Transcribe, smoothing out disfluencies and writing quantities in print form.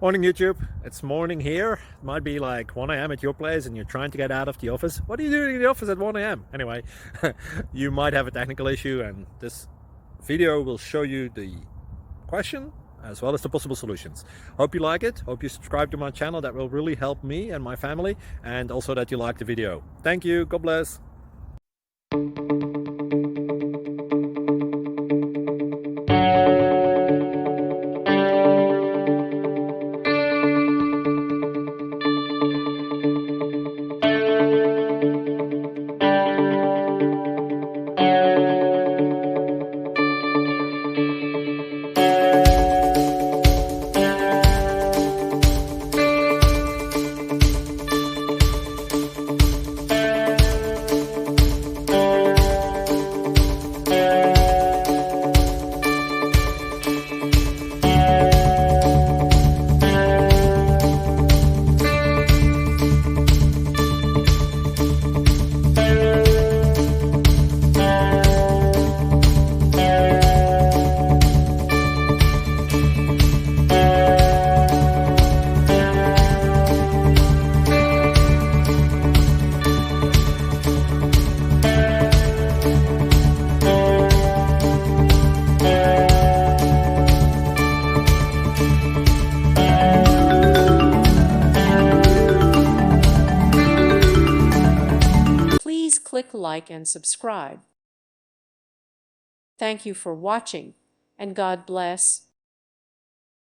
Morning YouTube, it's morning here. It might be like 1 a.m. at your place and you're trying to get out of the office. What are you doing in the office at 1 a.m.? Anyway, you might have a technical issue and this video will show you the question as well as the possible solutions. Hope you like it, hope you subscribe to my channel. That will really help me and my family, and also that you like the video. Thank you, God bless. Please click like and subscribe. Thank you for watching, and God bless.